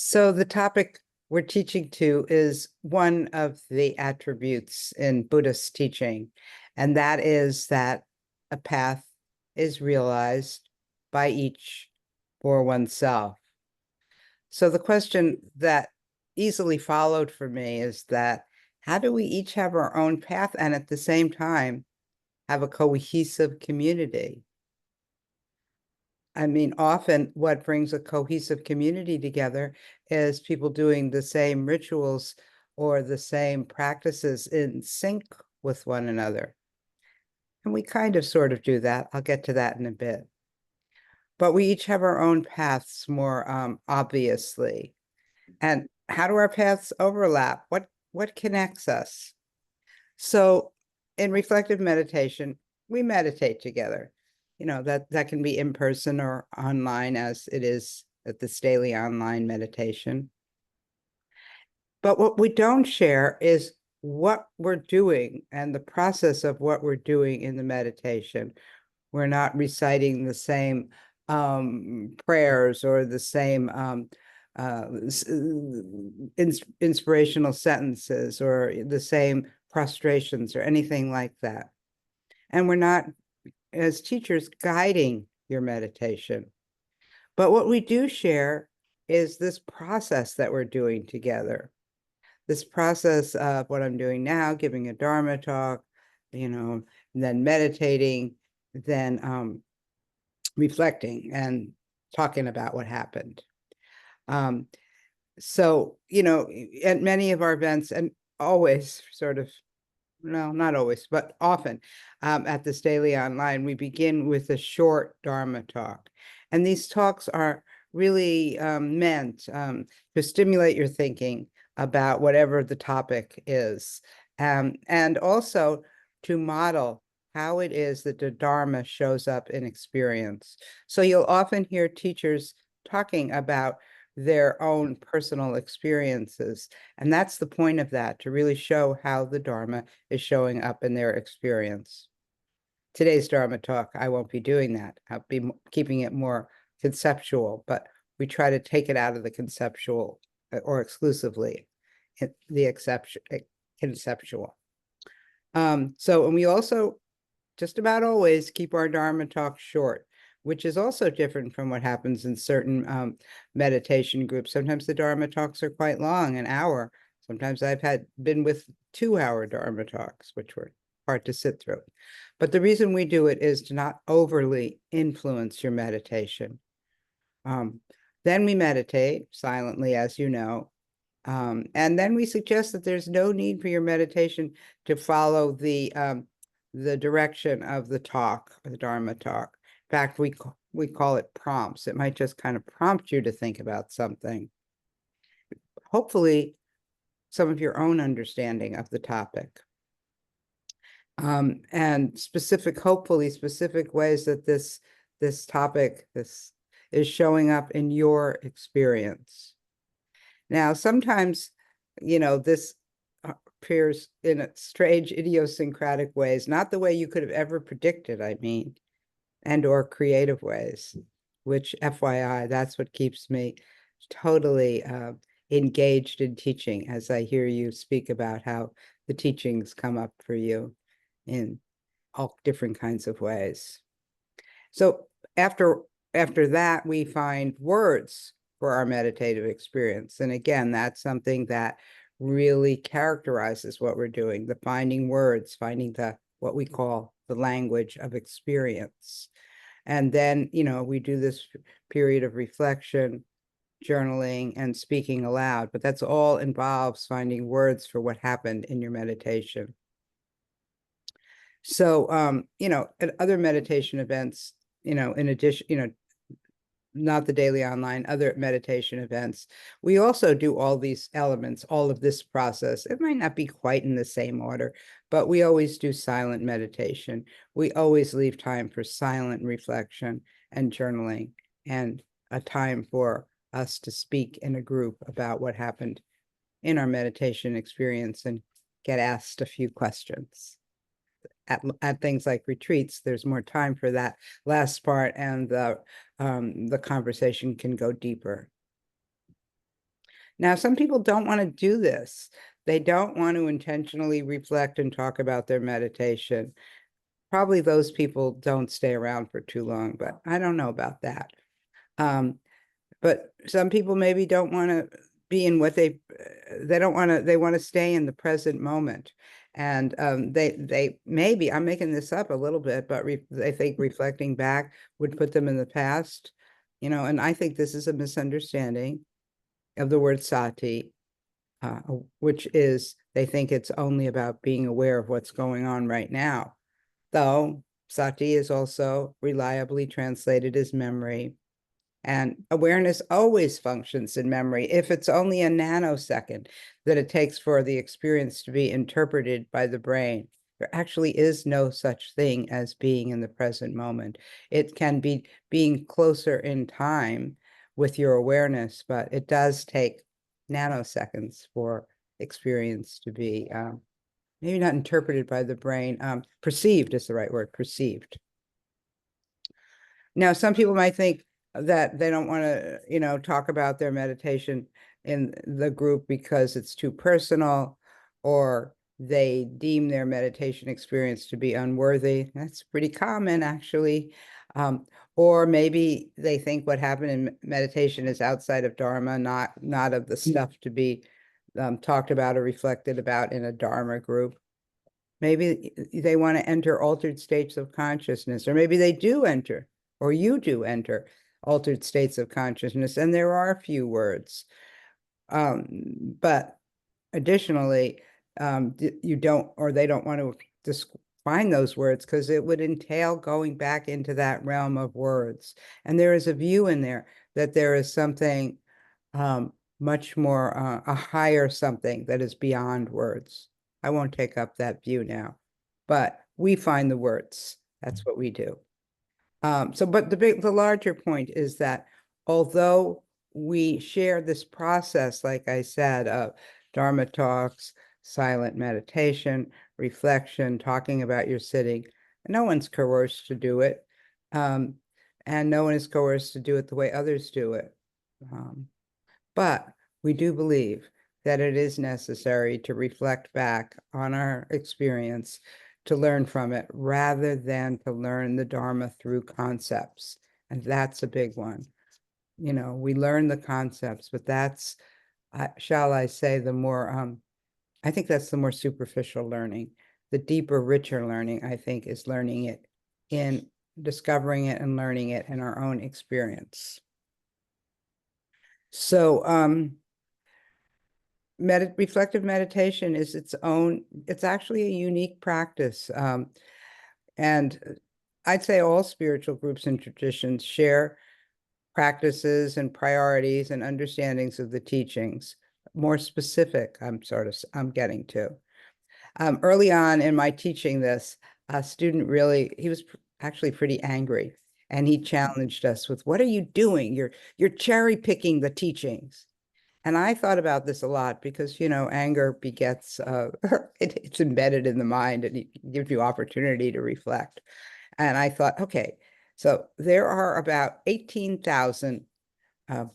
So the topic we're teaching to is one of the attributes in Buddhist teaching, and that is that a path is realized by each for oneself. So the question that easily followed for me is that how do we each have our own path and at the same time have a cohesive community? I mean, often what brings a cohesive community together is people doing the same rituals or the same practices in sync with one another. And we kind of sort of do that. I'll get to that in a bit. But we each have our own paths more obviously. And how do our paths overlap? What connects us? So in reflective meditation, we meditate together. You know, that can be in person or online, as it is at this daily online meditation. But what we don't share is what we're doing and the process of what we're doing in the meditation. We're not reciting the same prayers or the same inspirational sentences or the same prostrations or anything like that. And we're not, as teachers, guiding your meditation. But what we do share is this process that we're doing together. This process of what I'm doing now, giving a Dharma talk, and then meditating, then reflecting and talking about what happened. So, at many of our events, and always sort of, no, not always, but often at this daily online, we begin with a short Dharma talk. And these talks are really meant to stimulate your thinking about whatever the topic is, and also to model how it is that the Dharma shows up in experience. So you'll often hear teachers talking about their own personal experiences. And that's the point of that, to really show how the Dharma is showing up in their experience. Today's Dharma talk, I won't be doing that. I'll be keeping it more conceptual, but we try to take it out of the conceptual or exclusively the conceptual. And we also just about always keep our Dharma talk short, which is also different from what happens in certain meditation groups. Sometimes the Dharma talks are quite long, an hour. Sometimes I've been with 2-hour Dharma talks, which were hard to sit through. But the reason we do it is to not overly influence your meditation. Then we meditate silently, as you know. And then we suggest that there's no need for your meditation to follow the direction of the talk, the Dharma talk. In fact, we call it prompts. It might just kind of prompt you to think about something. Hopefully, some of your own understanding of the topic. And hopefully specific ways that this topic is showing up in your experience. Now, sometimes, this appears in a strange, idiosyncratic ways, not the way you could have ever predicted, I mean, and or creative ways, which FYI, that's what keeps me totally engaged in teaching, as I hear you speak about how the teachings come up for you in all different kinds of ways. So after that, we find words for our meditative experience. And again, that's something that really characterizes what we're doing, the finding words, finding what we call the language of experience. And then, we do this period of reflection, journaling, and speaking aloud, but that's all involves finding words for what happened in your meditation. So, at other meditation events, in addition, not the daily online, other meditation events, we also do all these elements, all of this process. It might not be quite in the same order, but we always do silent meditation. We always leave time for silent reflection and journaling, and a time for us to speak in a group about what happened in our meditation experience and get asked a few questions. At things like retreats, there's more time for that last part, and the conversation can go deeper. Now, some people don't want to do this. They don't want to intentionally reflect and talk about their meditation. Probably those people don't stay around for too long, but I don't know about that. But some people maybe don't want to be in what they don't want to, they want to stay in the present moment. And they maybe, I'm making this up a little bit, but they think reflecting back would put them in the past, and I think this is a misunderstanding of the word sati, which is they think it's only about being aware of what's going on right now. Though sati is also reliably translated as memory. And awareness always functions in memory if it's only a nanosecond that it takes for the experience to be interpreted by the brain. There actually is no such thing as being in the present moment. It can be being closer in time with your awareness, but it does take nanoseconds for experience to be maybe not interpreted by the brain, perceived is the right word, perceived. Now, some people might think that they don't want to, talk about their meditation in the group because it's too personal, or they deem their meditation experience to be unworthy. That's pretty common, actually. Or maybe they think what happened in meditation is outside of Dharma, not of the stuff to be talked about or reflected about in a Dharma group. Maybe they want to enter altered states of consciousness, or maybe they do enter, or you do enter altered states of consciousness, and there are a few words. But additionally, you don't, or they don't want to find those words because it would entail going back into that realm of words. And there is a view in there that there is something much more, a higher something that is beyond words. I won't take up that view now, but we find the words. That's what we do. But the larger point is that although we share this process, like I said, of Dharma talks, silent meditation, reflection, talking about your sitting, no one's coerced to do it. And no one is coerced to do it the way others do it. But we do believe that it is necessary to reflect back on our experience, to learn from it, rather than to learn the Dharma through concepts. And that's a big one. We learn the concepts, but that's, shall I say, the more, I think that's the more superficial learning. The deeper, richer learning, I think, is learning it in discovering it and learning it in our own experience. So, reflective meditation is it's actually a unique practice. And I'd say all spiritual groups and traditions share practices and priorities and understandings of the teachings. More specific, I'm getting to. Early on in my teaching this, a student he was actually pretty angry, and he challenged us with, "What are you doing? You're cherry picking the teachings." And I thought about this a lot because, anger begets, it's embedded in the mind, and it gives you opportunity to reflect. And I thought, okay, so there are about 18,000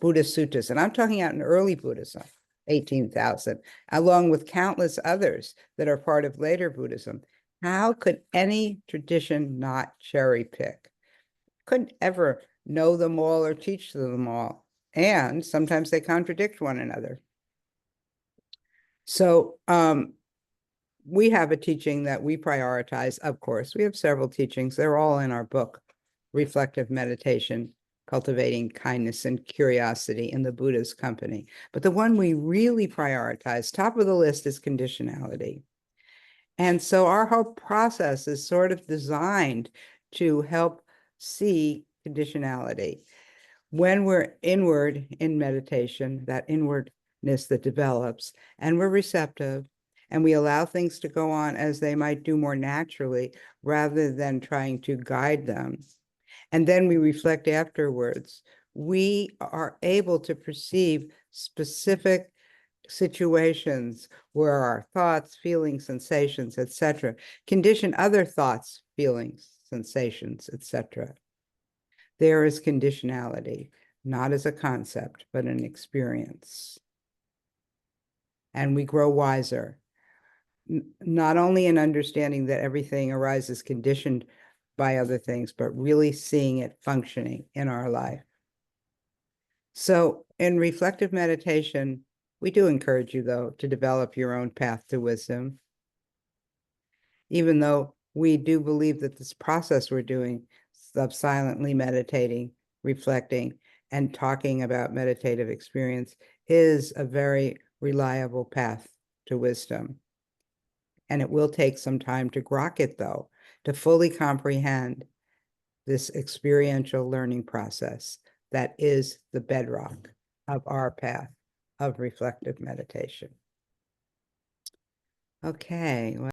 Buddhist suttas, and I'm talking out in early Buddhism, 18,000, along with countless others that are part of later Buddhism. How could any tradition not cherry pick? Couldn't ever know them all or teach them all. And sometimes they contradict one another. So we have a teaching that we prioritize, of course. We have several teachings. They're all in our book, Reflective Meditation, Cultivating Kindness and Curiosity in the Buddha's Company. But the one we really prioritize, top of the list, is conditionality. And so our whole process is sort of designed to help see conditionality. When we're inward in meditation, that inwardness that develops, and we're receptive, and we allow things to go on as they might do more naturally, rather than trying to guide them, and then we reflect afterwards, we are able to perceive specific situations where our thoughts, feelings, sensations, etc., condition other thoughts, feelings, sensations, etc. There is conditionality, not as a concept, but an experience. and we grow wiser, not only in understanding that everything arises conditioned by other things, but really seeing it functioning in our life. So in reflective meditation, we do encourage you, though, to develop your own path to wisdom, even though we do believe that this process we're doing of silently meditating, reflecting, and talking about meditative experience is a very reliable path to wisdom. And it will take some time to grok it, though, to fully comprehend this experiential learning process that is the bedrock of our path of reflective meditation. Okay. Well